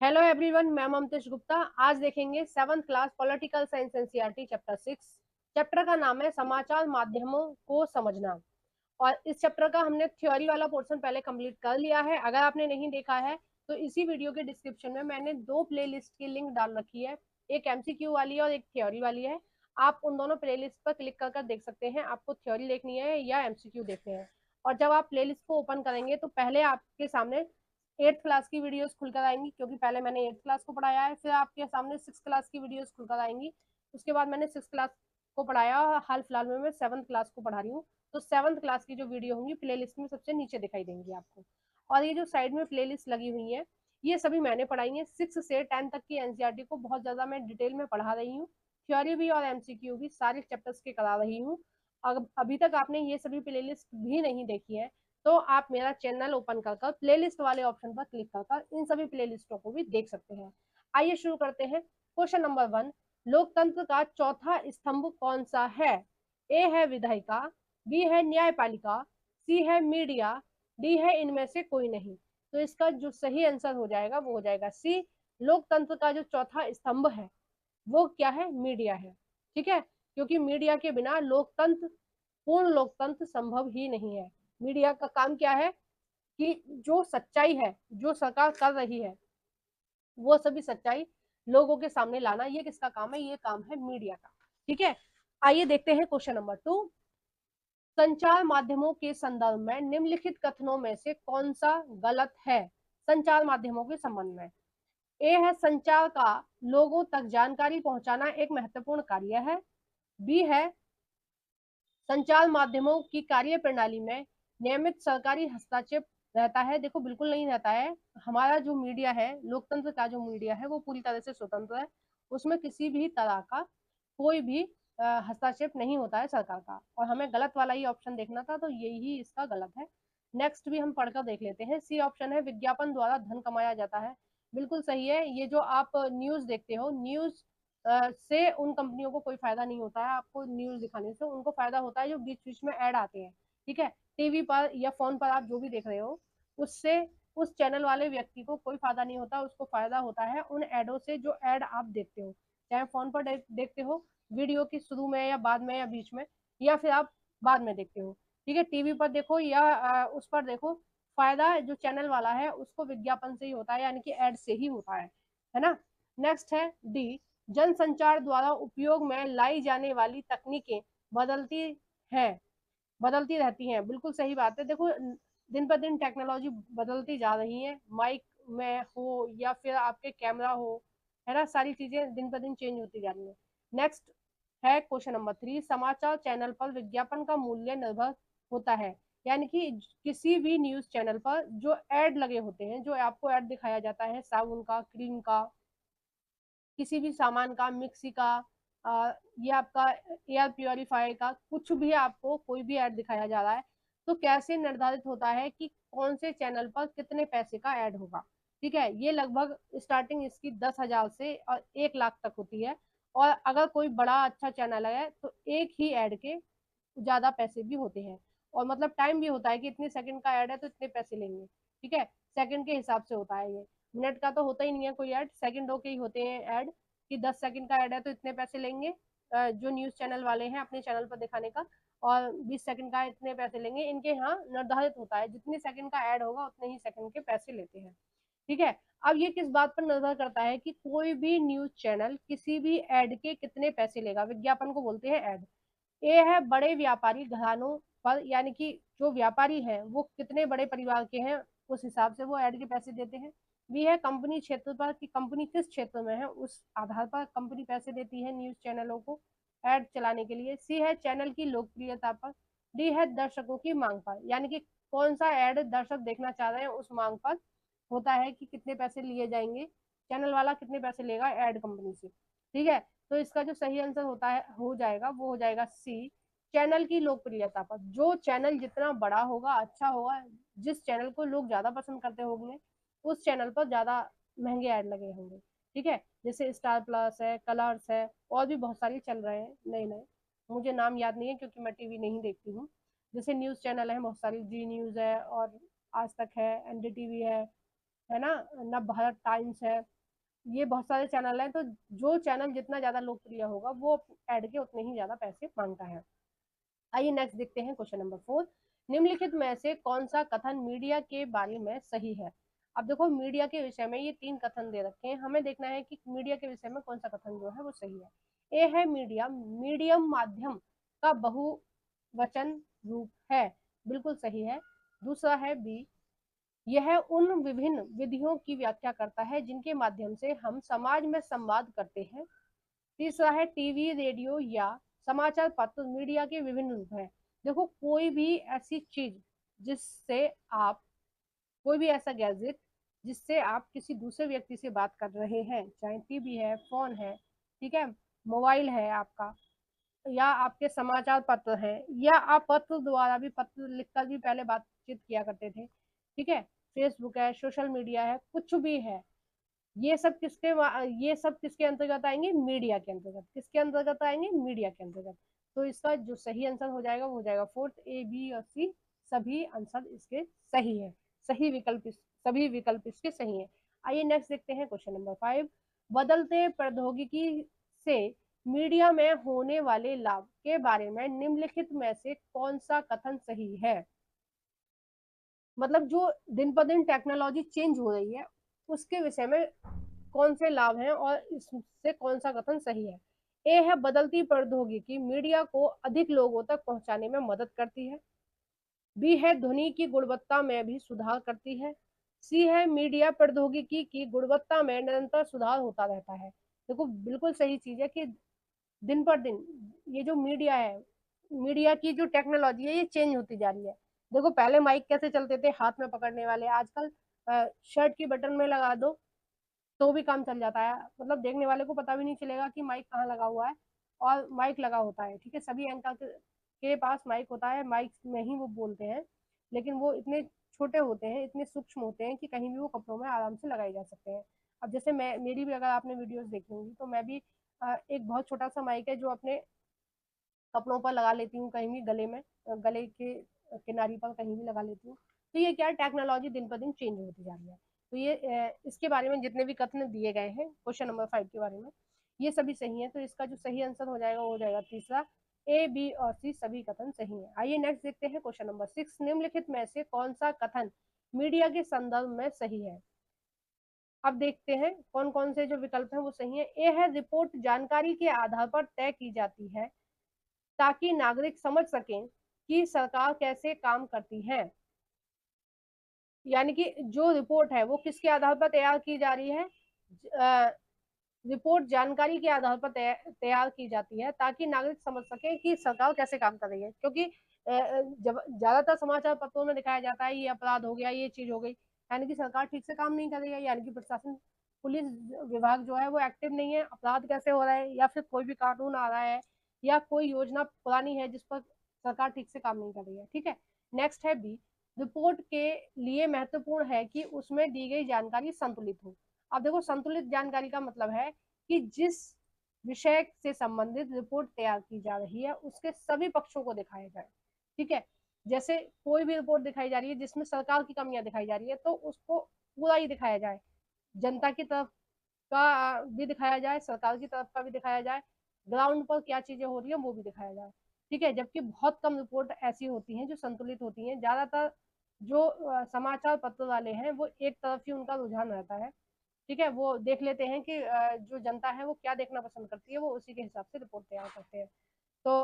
Hello everyone, मैं ममतेश गुप्ता। आज देखेंगे 7th class political science NCERT chapter 6। Chapter का नाम है समाचार माध्यमों को समझना। और इस चैप्टर का हमने थ्योरी वाला पोर्शन पहले कंप्लीट कर लिया है। अगर आपने नहीं देखा है तो इसी वीडियो के डिस्क्रिप्शन में मैंने दो प्लेलिस्ट की लिंक डाल रखी है, एक एमसीक्यू वाली है और एक थ्योरी वाली है। आप उन दोनों प्लेलिस्ट पर क्लिक कर कर देख सकते हैं आपको थ्योरी देखनी है या एमसीक्यू देखने हैं। और जब आप प्लेलिस्ट को ओपन करेंगे तो पहले आपके सामने 8th क्लास की वीडियोस खुलकर आएंगी, क्योंकि पहले मैंने 8th क्लास को पढ़ाया है। फिर आपके सामने 6th क्लास की वीडियोस खुलकर आएंगी, उसके बाद मैंने 6th क्लास को पढ़ाया। हाल फिलहाल में मैं 7th क्लास को पढ़ा रही हूँ। तो 7th क्लास की जो वीडियो होंगी प्लेलिस्ट में सबसे नीचे दिखाई देंगी आपको। और ये जो साइड में प्लेलिस्ट लगी हुई है ये सभी मैंने पढ़ाई है। 6 से 10 तक की एनसीईआरटी को बहुत ज्यादा मैं डिटेल में पढ़ा रही हूँ। थ्योरी भी और एमसीक्यू भी सारे चैप्टर्स के करा रही हूँ। अभी तक आपने ये सभी प्लेलिस्ट भी नहीं देखी है तो आप मेरा चैनल ओपन कर प्लेलिस्ट वाले ऑप्शन पर क्लिक कर इन सभी प्लेलिस्टों को भी देख सकते हैं। आइए शुरू करते हैं। क्वेश्चन नंबर 1, लोकतंत्र का चौथा स्तंभ कौन सा है? ए है विधायिका, बी है न्यायपालिका, सी है मीडिया, डी है इनमें से कोई नहीं। तो इसका जो सही आंसर हो जाएगा वो हो जाएगा सी। लोकतंत्र का जो चौथा स्तंभ है वो क्या है? मीडिया है। ठीक है, क्योंकि मीडिया के बिना लोकतंत्र, पूर्ण लोकतंत्र संभव ही नहीं है। मीडिया का काम क्या है कि जो सच्चाई है जो सरकार कर रही है वो सभी सच्चाई लोगों के सामने लाना, ये किसका काम है? ये काम है मीडिया का। ठीक है, आइए देखते हैं क्वेश्चन नंबर 2। संचार माध्यमों के संदर्भ में निम्नलिखित कथनों में से कौन सा गलत है? संचार माध्यमों के संबंध में ए है संचार का लोगों तक जानकारी पहुंचाना एक महत्वपूर्ण कार्य है, बी है संचार माध्यमों की कार्य प्रणाली में नियमित सरकारी हस्तक्षेप रहता है। देखो, बिल्कुल नहीं रहता है। हमारा जो मीडिया है, लोकतंत्र का जो मीडिया है वो पूरी तरह से स्वतंत्र है। उसमें किसी भी तरह का कोई भी हस्तक्षेप नहीं होता है सरकार का। और हमें गलत वाला ही ऑप्शन देखना था तो यही इसका गलत है। नेक्स्ट भी हम पढ़कर देख लेते हैं। सी ऑप्शन है विज्ञापन द्वारा धन कमाया जाता है। बिल्कुल सही है। ये जो आप न्यूज देखते हो, न्यूज से उन कंपनियों को कोई फायदा नहीं होता है। आपको न्यूज दिखाने से उनको फायदा होता है जो बीच बीच में ऐड आते हैं। ठीक है, टीवी पर या फोन पर आप जो भी देख रहे हो उससे उस चैनल वाले व्यक्ति को कोई फायदा नहीं होता। उसको फायदा होता है उन एडों से जो एड आप देखते हो, चाहे फोन पर देखते हो वीडियो की शुरू में या बाद में या बीच में, या फिर आप बाद में देखते हो। ठीक है, टीवी पर देखो या उस पर देखो, फायदा जो चैनल वाला है उसको विज्ञापन से ही होता है, यानी कि एड से ही होता है ना। नेक्स्ट है डी, जनसंचार द्वारा उपयोग में लाई जाने वाली तकनीकें बदलती हैं, बदलती रहती हैं। बिल्कुल सही बात है। देखो, दिन पर दिन टेक्नोलॉजी बदलती जा रही है। माइक में हो या फिर आपके कैमरा हो, है ना, सारी चीजें दिन पर दिन चेंज होती जा रही है। नेक्स्ट है क्वेश्चन नंबर 3, समाचार चैनल पर विज्ञापन का मूल्य निर्भर होता है। यानी कि किसी भी न्यूज चैनल पर जो एड लगे होते हैं, जो आपको एड दिखाया जाता है साबुन का, क्रीम का, किसी भी सामान का, मिक्सी का, ये आपका एयर प्योरीफायर का, कुछ भी आपको कोई भी ऐड दिखाया जा रहा है तो कैसे निर्धारित होता है कि कौन से चैनल पर कितने पैसे का ऐड होगा? ठीक है, ये लगभग स्टार्टिंग इसकी 10,000 से और 1 लाख तक होती है। और अगर कोई बड़ा अच्छा चैनल है तो एक ही ऐड के ज्यादा पैसे भी होते हैं। और मतलब टाइम भी होता है कि इतने सेकंड का ऐड है तो इतने पैसे लेंगे। ठीक है, सेकंड के हिसाब से होता है ये, मिनट का तो होता ही नहीं है कोई ऐड, सेकंडों के ही होते हैं ऐड, कि 10 सेकंड का ऐड है तो इतने पैसे लेंगे जो न्यूज चैनल वाले हैं अपने चैनल पर दिखाने का। और 20 सेकंड का इतने पैसे लेंगे, इनके यहाँ निर्धारित होता है जितने सेकंड का ऐड होगा उतने ही सेकंड के पैसे लेते हैं। ठीक है, अब ये किस बात पर निर्भर करता है कि कोई भी न्यूज चैनल किसी भी ऐड के कितने पैसे लेगा? विज्ञापन को बोलते हैं ऐड। ए है बड़े व्यापारी घरानों पर, यानी कि जो व्यापारी हैं वो कितने बड़े परिवार के हैं उस हिसाब से वो ऐड के पैसे देते हैं। बी है कंपनी क्षेत्र पर, कि कंपनी किस क्षेत्र में है उस आधार पर कंपनी पैसे देती है न्यूज चैनलों को ऐड चलाने के लिए। सी है चैनल की लोकप्रियता पर। डी है दर्शकों की मांग पर, यानी कि कौन सा ऐड दर्शक देखना चाह रहे हैं उस मांग पर होता है कि कितने पैसे लिए जाएंगे, चैनल वाला कितने पैसे लेगा ऐड कंपनी से। ठीक है, तो इसका जो सही आंसर होता है हो जाएगा वो हो जाएगा सी, चैनल की लोकप्रियता पर। जो चैनल जितना बड़ा होगा, अच्छा होगा, जिस चैनल को लोग ज्यादा पसंद करते होंगे उस चैनल पर ज्यादा महंगे ऐड लगे होंगे। ठीक है, जैसे स्टार प्लस है, कलर्स है, और भी बहुत सारी चल रहे हैं नए नए, मुझे नाम याद नहीं है क्योंकि मैं टीवी नहीं देखती हूँ। जैसे न्यूज चैनल है बहुत सारी, जी न्यूज है और आज तक है, एनडीटीवी है ना, नव भारत टाइम्स है, ये बहुत सारे चैनल हैं। तो जो चैनल जितना ज्यादा लोकप्रिय होगा वो ऐड के उतने ही ज्यादा पैसे मांगता है। आइए नेक्स्ट देखते हैं क्वेश्चन नंबर 4। निम्नलिखित में से कौन सा कथन मीडिया के बारे में सही है। अब देखो मीडिया के विषय में ये 3 कथन दे रखे हैं, हमें देखना है कि मीडिया के विषय में कौन सा कथन जो है वो सही है। ए है मीडिया मीडियम माध्यम का बहुवचन रूप है, बिल्कुल सही है। दूसरा है बी, यह उन विभिन्न विधियों की व्याख्या करता है जिनके माध्यम से हम समाज में संवाद करते हैं। तीसरा है टीवी रेडियो या समाचार पत्र मीडिया के विभिन्न रूप हैं। देखो कोई भी ऐसी चीज जिससे आप, कोई भी ऐसा गैजेट जिससे आप किसी दूसरे व्यक्ति से बात कर रहे हैं, चाहे टीवी है, फोन है, ठीक है, मोबाइल है आपका, या आपके समाचार पत्र हैं, या आप पत्र द्वारा भी, पत्र लिखकर भी पहले बातचीत किया करते थे, ठीक है, फेसबुक है, सोशल मीडिया है, कुछ भी है, ये सब किसके अंतर्गत आएंगे, मीडिया के अंतर्गत। किसके अंतर्गत आएंगे, मीडिया के अंतर्गत। तो इसका जो सही आंसर हो जाएगा वो हो जाएगा फोर्थ, ए बी और सी सभी आंसर इसके सही है, सभी विकल्प इसके सही है। आइए नेक्स्ट देखते हैं क्वेश्चन नंबर 5। बदलते प्रौद्योगिकी से मीडिया में होने वाले लाभ के बारे में निम्नलिखित में से कौन सा कथन सही है। मतलब जो दिन पर दिन टेक्नोलॉजी चेंज हो रही है उसके विषय में कौन से लाभ हैं और इससे कौन सा कथन सही है। ए है बदलती प्रौद्योगिकी मीडिया को अधिक लोगों तक पहुंचाने में मदद करती है। बी है ध्वनि की गुणवत्ता में भी सुधार करती है। सी है मीडिया प्रौद्योगिकी की गुणवत्ता में निरंतर सुधार होता रहता है। देखो बिल्कुल सही चीज है कि दिन पर दिन ये जो मीडिया है, मीडिया की जो टेक्नोलॉजी है ये चेंज होती जा रही है। देखो पहले माइक कैसे चलते थे, हाथ में पकड़ने वाले, आजकल शर्ट की बटन में लगा दो तो भी काम चल जाता है। मतलब देखने वाले को पता भी नहीं चलेगा कि माइक कहाँ लगा हुआ है, और माइक लगा होता है, ठीक है, सभी एंकर के पास माइक होता है, माइक में ही वो बोलते हैं, लेकिन वो इतने छोटे होते हैं, इतने सूक्ष्म होते हैं कि कहीं भी वो कपड़ों में आराम से लगाए जा सकते हैं। अब जैसे मैं, मेरी भी अगर आपने वीडियोस देखी होंगी तो मैं भी एक बहुत छोटा सा माइक है जो अपने कपड़ों पर लगा लेती हूँ, कहीं भी गले में, गले के किनारी पर कहीं भी लगा लेती हूँ। तो ये क्या है, टेक्नोलॉजी दिन पर दिन चेंज होती जा रही है। तो ये इसके बारे में जितने भी कथन दिए गए हैं क्वेश्चन नंबर 5 के बारे में, ये सभी सही है। तो इसका जो सही आंसर हो जाएगा वो हो जाएगा तीसरा, ए बी और सी सभी कथन सही है। आइए नेक्स्ट देखते हैं क्वेश्चन नंबर 6। निम्नलिखित में से कौन सा कथन मीडिया के संदर्भ में सही है। अब देखते हैं कौन कौन से जो विकल्प हैं वो सही है। ए है रिपोर्ट जानकारी के आधार पर तय की जाती है ताकि नागरिक समझ सकें कि सरकार कैसे काम करती है। यानी कि जो रिपोर्ट है वो किसके आधार पर तैयार की जा रही है, रिपोर्ट जानकारी के आधार पर तैयार की जाती है ताकि नागरिक समझ सके कि सरकार कैसे काम कर रही है। क्योंकि जब ज्यादातर समाचार पत्रों में दिखाया जाता है ये अपराध हो गया, ये चीज हो गई, यानी कि सरकार ठीक से काम नहीं कर रही है, यानी कि प्रशासन, पुलिस विभाग जो है वो एक्टिव नहीं है, अपराध कैसे हो रहा है, या फिर कोई भी कानून आ रहा है, या कोई योजना पुरानी है जिस पर सरकार ठीक से काम नहीं कर रही है, ठीक है। नेक्स्ट है बी, रिपोर्ट के लिए महत्वपूर्ण है कि उसमें दी गई जानकारी संतुलित हो। अब देखो संतुलित जानकारी का मतलब है कि जिस विषय से संबंधित रिपोर्ट तैयार की जा रही है उसके सभी पक्षों को दिखाया जाए, ठीक है। जैसे कोई भी रिपोर्ट दिखाई जा रही है जिसमें सरकार की कमियां दिखाई जा रही है तो उसको पूरा ही दिखाया जाए, जनता की तरफ का भी दिखाया जाए, सरकार की तरफ का भी दिखाया जाए, ग्राउंड पर क्या चीजें हो रही है वो भी दिखाया जाए, ठीक है। जबकि बहुत कम रिपोर्ट ऐसी होती हैं जो संतुलित होती हैं। ज्यादातर जो समाचार पत्र वाले हैं वो एक तरफ ही उनका रुझान रहता है, ठीक है, वो देख लेते हैं कि जो जनता है वो क्या देखना पसंद करती है, वो उसी के हिसाब से रिपोर्ट तैयार करते हैं। तो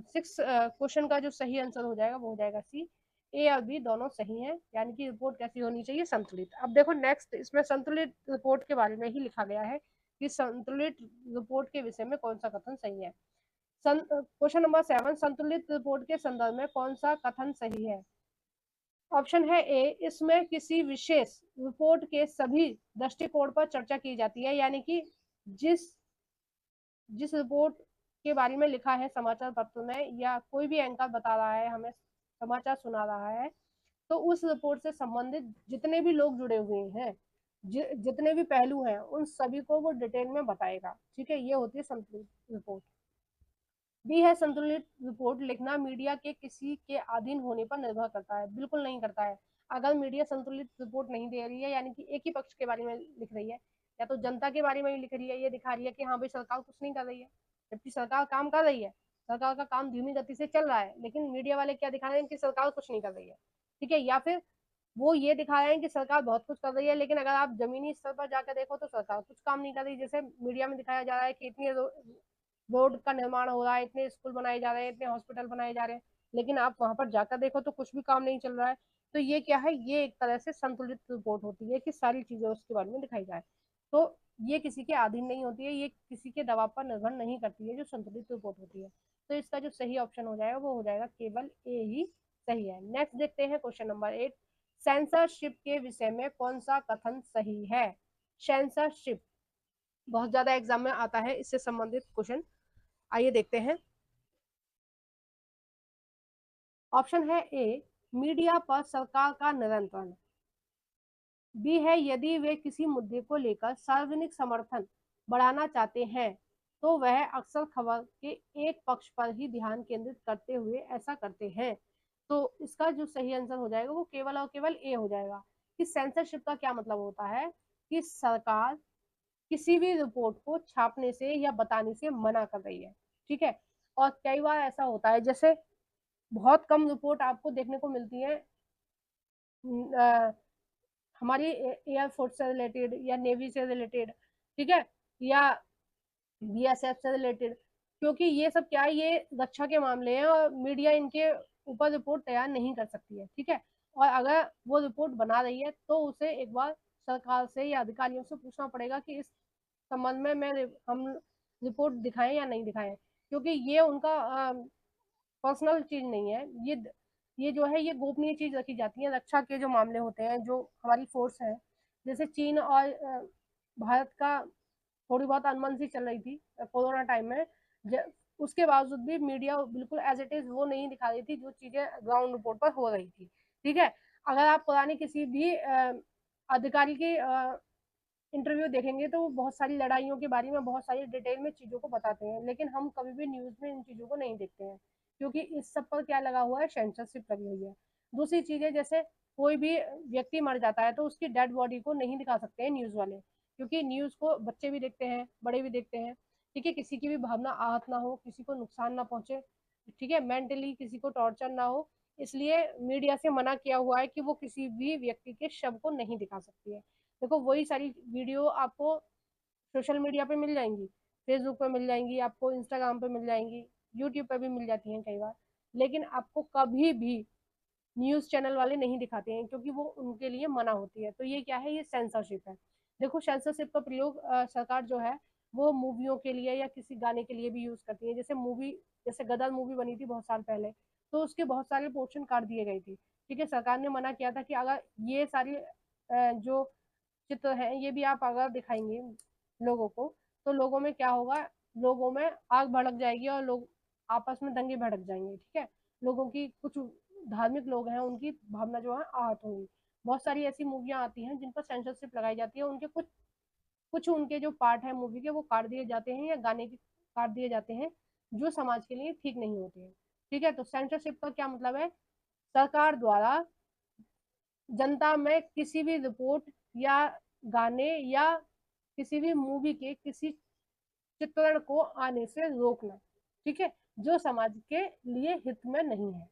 6 क्वेश्चन का जो सही आंसर हो जाएगा वो हो जाएगा सी, ए और बी दोनों सही हैं, यानी कि रिपोर्ट कैसी होनी चाहिए, संतुलित। अब देखो नेक्स्ट इसमें संतुलित रिपोर्ट के बारे में ही लिखा गया है कि संतुलित रिपोर्ट के विषय में कौन सा कथन सही है। क्वेश्चन नंबर 7, संतुलित रिपोर्ट के संदर्भ में कौन सा कथन सही है। ऑप्शन है ए, इसमें किसी विशेष रिपोर्ट के सभी दृष्टिकोण पर चर्चा की जाती है, यानी कि जिस जिस रिपोर्ट के बारे में लिखा है समाचार पत्र में, या कोई भी एंकर बता रहा है हमें, समाचार सुना रहा है, तो उस रिपोर्ट से संबंधित जितने भी लोग जुड़े हुए हैं, जितने भी पहलू हैं, उन सभी को वो डिटेल में बताएगा, ठीक है। ये होती है संतुलित रिपोर्ट। बी है संतुलित रिपोर्ट लिखना मीडिया के किसी के अधीन होने पर निर्भर करता है, बिल्कुल नहीं करता है। अगर मीडिया संतुलित रिपोर्ट नहीं दे रही है, यानी कि एक ही पक्ष के बारे में लिख रही है, या तो जनता के बारे में भी लिख रही है, ये दिखा रही है कि हाँ भाई सरकार कुछ नहीं कर रही है, जबकि सरकार काम कर रही है, सरकार का काम धीमी गति से चल रहा है, लेकिन मीडिया वाले क्या दिखा रहे हैं कि सरकार कुछ नहीं कर रही है। ठीक है, या फिर वो ये दिखा रहे हैं कि सरकार बहुत कुछ कर रही है, लेकिन अगर आप जमीनी स्तर पर जाकर देखो तो सरकार कुछ काम नहीं कर रही। जैसे मीडिया में दिखाया जा रहा है कि इतनी रोड का निर्माण हो रहा है, इतने स्कूल बनाए जा रहे हैं, इतने हॉस्पिटल बनाए जा रहे हैं, लेकिन आप वहां पर जाकर देखो तो कुछ भी काम नहीं चल रहा है। तो ये क्या है, ये एक तरह से संतुलित रिपोर्ट होती है कि सारी चीजें उसके बारे में दिखाई जाए। तो ये किसी के अधीन नहीं होती है, ये किसी के दबाव पर निर्भर नहीं करती है, जो संतुलित रिपोर्ट होती है। तो इसका जो सही ऑप्शन हो जाएगा वो हो जाएगा केवल ए ही सही है। नेक्स्ट देखते हैं क्वेश्चन नंबर 8, सेंसरशिप के विषय में कौन सा कथन सही है। सेंसरशिप बहुत ज्यादा एग्जाम में आता है, इससे संबंधित क्वेश्चन आइए देखते हैं। ऑप्शन है ए, मीडिया पर सरकार का नियंत्रण। बी है, यदि वे किसी मुद्दे को लेकर सार्वजनिक समर्थन बढ़ाना चाहते हैं तो वह अक्सर खबर के एक पक्ष पर ही ध्यान केंद्रित करते हुए ऐसा करते हैं। तो इसका जो सही आंसर हो जाएगा वो केवल और केवल ए हो जाएगा। कि सेंसरशिप का क्या मतलब होता है कि सरकार किसी भी रिपोर्ट को छापने से या बताने से मना कर रही है। ठीक है, और कई बार ऐसा होता है, जैसे बहुत कम रिपोर्ट आपको देखने को मिलती है हमारी एयरफोर्स से रिलेटेड या नेवी से रिलेटेड, ठीक है, या बीएसएफ से रिलेटेड, क्योंकि ये सब क्या है, ये रक्षा के मामले हैं और मीडिया इनके ऊपर रिपोर्ट तैयार नहीं कर सकती है। ठीक है, और अगर वो रिपोर्ट बना रही है तो उसे एक बार सरकार से या अधिकारियों से पूछना पड़ेगा कि इस संबंध में हम रिपोर्ट दिखाएं या नहीं दिखाएं, क्योंकि ये उनका पर्सनल चीज नहीं है। ये जो है ये गोपनीय चीज रखी जाती है। रक्षा के जो मामले होते हैं, जो हमारी फोर्स है, जैसे चीन और भारत का थोड़ी बहुत अनबन सी चल रही थी कोरोना टाइम में, उसके बावजूद भी मीडिया बिल्कुल एज इट इज वो नहीं दिखा रही थी जो चीजें ग्राउंड रिपोर्ट पर हो रही थी। ठीक है, अगर आप पुरानी किसी भी अधिकारी की इंटरव्यू देखेंगे तो वो बहुत सारी लड़ाइयों के बारे में बहुत सारी डिटेल में चीजों को बताते हैं, लेकिन हम कभी भी न्यूज में इन चीजों को नहीं देखते हैं, क्योंकि इस सब पर क्या लगा हुआ है, सेंसरशिप लगी हुई है। दूसरी चीज है, जैसे कोई भी व्यक्ति मर जाता है तो उसकी डेड बॉडी को नहीं दिखा सकते हैं न्यूज वाले, क्योंकि न्यूज को बच्चे भी देखते हैं, बड़े भी देखते हैं। ठीक है, किसी की भी भावना आहत ना हो, किसी को नुकसान ना पहुंचे, ठीक है, मेंटली किसी को टॉर्चर ना हो, इसलिए मीडिया से मना किया हुआ है कि वो किसी भी व्यक्ति के शव को नहीं दिखा सकती है। देखो वही सारी वीडियो आपको सोशल मीडिया पे मिल जाएंगी, फेसबुक पे मिल जाएंगी, आपको इंस्टाग्राम पे मिल जाएंगी, यूट्यूब पे भी मिल जाती हैं कई बार, लेकिन आपको कभी भी न्यूज चैनल वाले नहीं दिखाते हैं, क्योंकि वो उनके लिए मना होती है। तो ये क्या है, ये सेंसरशिप है। देखो सेंसरशिप का प्रयोग सरकार जो है वो मूवियों के लिए या किसी गाने के लिए भी यूज करती है। जैसे मूवी, जैसे गदर मूवी बनी थी बहुत साल पहले, तो उसके बहुत सारे पोर्शन काट दिए गए थे। ठीक है, सरकार ने मना किया था कि अगर ये सारी जो चित्र है ये भी आप अगर दिखाएंगे लोगों को, तो लोगों में क्या होगा, लोगों में आग भड़क जाएगी और लोग आपस में दंगे भड़क जाएंगे। ठीक है, लोगों की कुछ धार्मिक लोग हैं उनकी भावना जो है आहत होगी। बहुत सारी ऐसी मूवियां आती हैं जिन पर सेंसरशिप लगाई जाती है, उनके कुछ कुछ उनके जो पार्ट है मूवी के वो काट दिए जाते हैं या गाने के काट दिए जाते हैं, जो समाज के लिए ठीक नहीं होते हैं। ठीक है, तो सेंसरशिप का क्या मतलब है, सरकार द्वारा जनता में किसी भी रिपोर्ट या गाने या किसी भी मूवी के किसी चित्रण को आने से रोकना। ठीक है, जो समाज के लिए हित में नहीं है।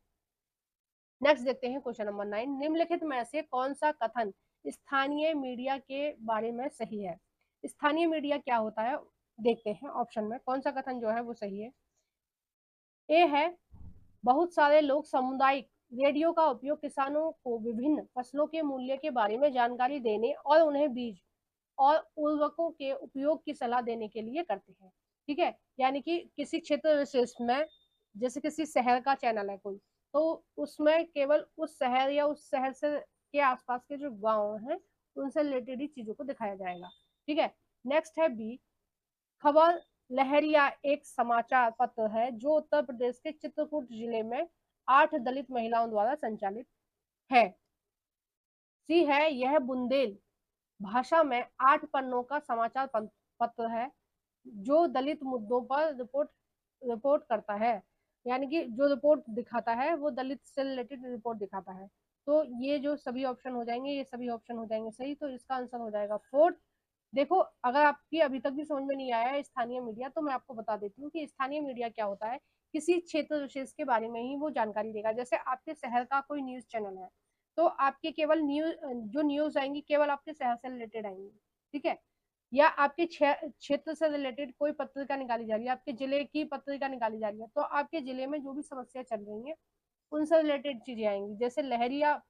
नेक्स्ट देखते हैं क्वेश्चन नंबर 9, निम्नलिखित में से कौन सा कथन स्थानीय मीडिया के बारे में सही है। स्थानीय मीडिया क्या होता है, देखते हैं ऑप्शन में कौन सा कथन जो है वो सही है। ए है, बहुत सारे लोग सामुदायिक रेडियो का उपयोग किसानों को विभिन्न फसलों के मूल्य के बारे में जानकारी देने और उन्हें बीज और उर्वरकों के उपयोग की सलाह देने के लिए करते हैं। ठीक है, यानी कि किसी क्षेत्र विशेष में, जैसे किसी शहर का चैनल है कोई, तो उसमें केवल उस शहर या उस शहर से के आसपास के जो गांव हैं उनसे रिलेटेड ही चीजों को दिखाया जाएगा। ठीक है, नेक्स्ट है बी, खबर लहरिया एक समाचार पत्र है जो उत्तर प्रदेश के चित्रकूट जिले में 8 दलित महिलाओं द्वारा संचालित है। सी है, यह बुंदेल भाषा में 8 पन्नों का समाचार पत्र है जो दलित मुद्दों पर रिपोर्ट करता है, यानी कि जो रिपोर्ट दिखाता है वो दलित से रिलेटेड रिपोर्ट दिखाता है। तो ये जो सभी ऑप्शन हो जाएंगे, ये सभी ऑप्शन हो जाएंगे सही, तो इसका आंसर हो जाएगा फोर्थ। देखो, अगर आपकी अभी तक भी समझ में नहीं आया है स्थानीय मीडिया, तो मैं आपको बता देती हूँ कि स्थानीय मीडिया क्या होता है। किसी क्षेत्र विशेष के बारे में ही वो जानकारी देगा। जैसे आपके शहर का कोई न्यूज चैनल है, तो आपके केवल न्यूज, जो न्यूज आएंगी केवल आपके शहर से रिलेटेड आएंगी, ठीक है। या आपके क्षेत्र से रिलेटेड कोई पत्रिका निकाली जा रही है, आपके जिले की पत्रिका निकाली जा रही है, तो आपके जिले में जो भी समस्या चल रही है उनसे रिलेटेड चीजें आएंगी। जैसे लहरिया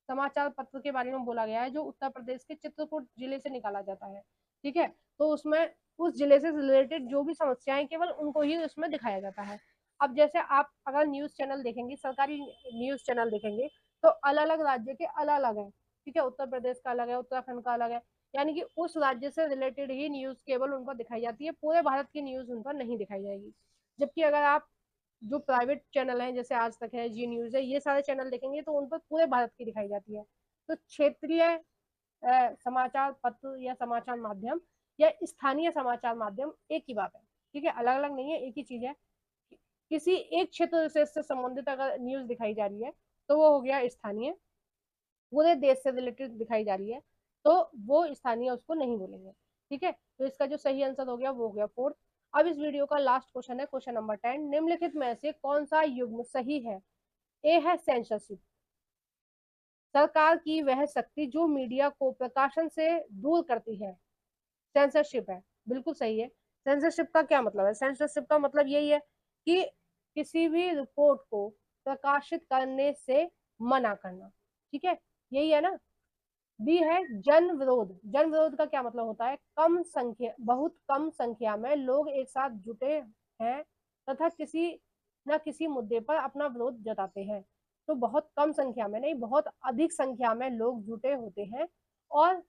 समाचार पत्र के बारे में बोला गया है, जो उत्तर प्रदेश के चित्रकूट जिले से निकाला जाता है, ठीक है। तो उसमें उस जिले से रिलेटेड जो भी समस्याएं केवल उनको ही उसमें दिखाया जाता है। अब जैसे आप अगर न्यूज चैनल देखेंगे, सरकारी न्यूज चैनल देखेंगे, तो अलग अलग राज्य के अलग अलग है, ठीक है। उत्तर प्रदेश का अलग है, उत्तराखंड का अलग है, यानी कि उस राज्य से रिलेटेड ही न्यूज केवल उन पर दिखाई जाती है, पूरे भारत की न्यूज उन पर नहीं दिखाई जाएगी। जबकि अगर आप जो प्राइवेट चैनल हैं, जैसे आज तक है, जी न्यूज है, ये सारे चैनल देखेंगे तो उन पर पूरे भारत की दिखाई जाती है। तो क्षेत्रीय समाचार पत्र या समाचार माध्यम या स्थानीय समाचार माध्यम एक ही बात है, ठीक है, अलग अलग नहीं है, एक ही चीज है। किसी एक क्षेत्र विशेष से संबंधित अगर न्यूज दिखाई जा रही है तो वो हो गया स्थानीय, पूरे देश से रिलेटेड दिखाई जा रही है तो वो स्थानीय उसको नहीं बोलेंगे, ठीक है। तो इसका जो सही आंसर हो गया वो हो गया फोर्थ। अब इस वीडियो का लास्ट क्वेश्चन है, क्वेश्चन नंबर 10, निम्नलिखित में से कौन सा युग्म सही है। ए है सेंसरशिप, सरकार की वह शक्ति जो मीडिया को प्रकाशन से दूर करती है, सेंसरशिप है, बिल्कुल सही है। सेंसरशिप का क्या मतलब है? सेंसरशिप का मतलब यही है कि किसी भी रिपोर्ट को प्रकाशित करने से मना करना, ठीक है, यही है ना। बी है जन विरोध, जन विरोध का क्या मतलब होता है? कम संख्या, बहुत कम संख्या में लोग एक साथ जुटे हैं तथा किसी न किसी मुद्दे पर अपना विरोध जताते हैं। तो बहुत कम संख्या में नहीं, बहुत अधिक संख्या में लोग जुटे होते हैं और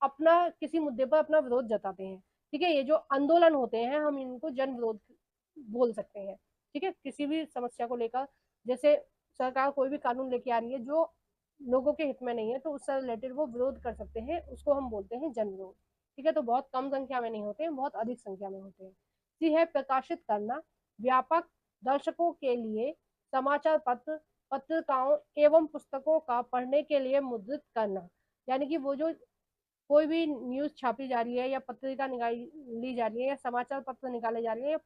अपना किसी मुद्दे पर अपना विरोध जताते हैं, ठीक है। ये जो आंदोलन होते हैं हम इनको जन विरोध बोल सकते हैं, ठीक है। किसी भी समस्या को लेकर, जैसे सरकार कोई भी कानून लेके आ रही है जो लोगों के हित में नहीं है, तो उससे रिलेटेड वो विरोध कर सकते हैं, उसको हम बोलते हैं जन विरोध, ठीक है। तो बहुत कम संख्या में नहीं होते हैं, बहुत अधिक संख्या में होते हैं। सी है प्रकाशित करना, व्यापक दर्शकों के लिए समाचार पत्र, पत्रिकाओं एवं पुस्तकों का पढ़ने के लिए मुद्रित करना, यानी कि वो जो कोई भी न्यूज छापी जा रही है या पत्रिका निकाली जा रही है या समाचार पत्र निकाले जा रहे हैं या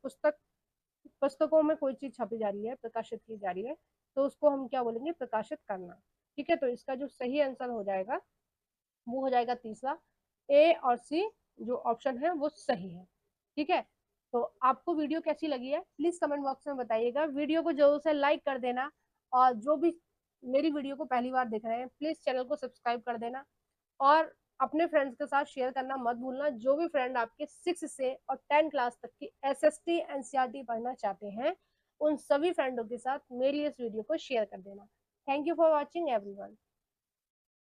पुस्तकों में कोई चीज छापी जा रही है, प्रकाशित की जा रही है, तो उसको हम क्या बोलेंगे? प्रकाशित करना, ठीक है। तो इसका जो सही आंसर हो जाएगा वो हो जाएगा तीसरा, ए और सी जो ऑप्शन है वो सही है, ठीक है। तो आपको वीडियो कैसी लगी है प्लीज कमेंट बॉक्स में बताइएगा, वीडियो को जरूर से लाइक कर देना, और जो भी मेरी वीडियो को पहली बार देख रहे हैं प्लीज चैनल को सब्सक्राइब कर देना, और अपने फ्रेंड्स के साथ शेयर करना मत भूलना। जो भी फ्रेंड आपके 6 से और 10 क्लास तक की एसएसटी एनसीईआरटी पढ़ना चाहते हैं, उन सभी फ्रेंडों के साथ मेरी इस वीडियो को शेयर कर देना। Thank you for watching everyone.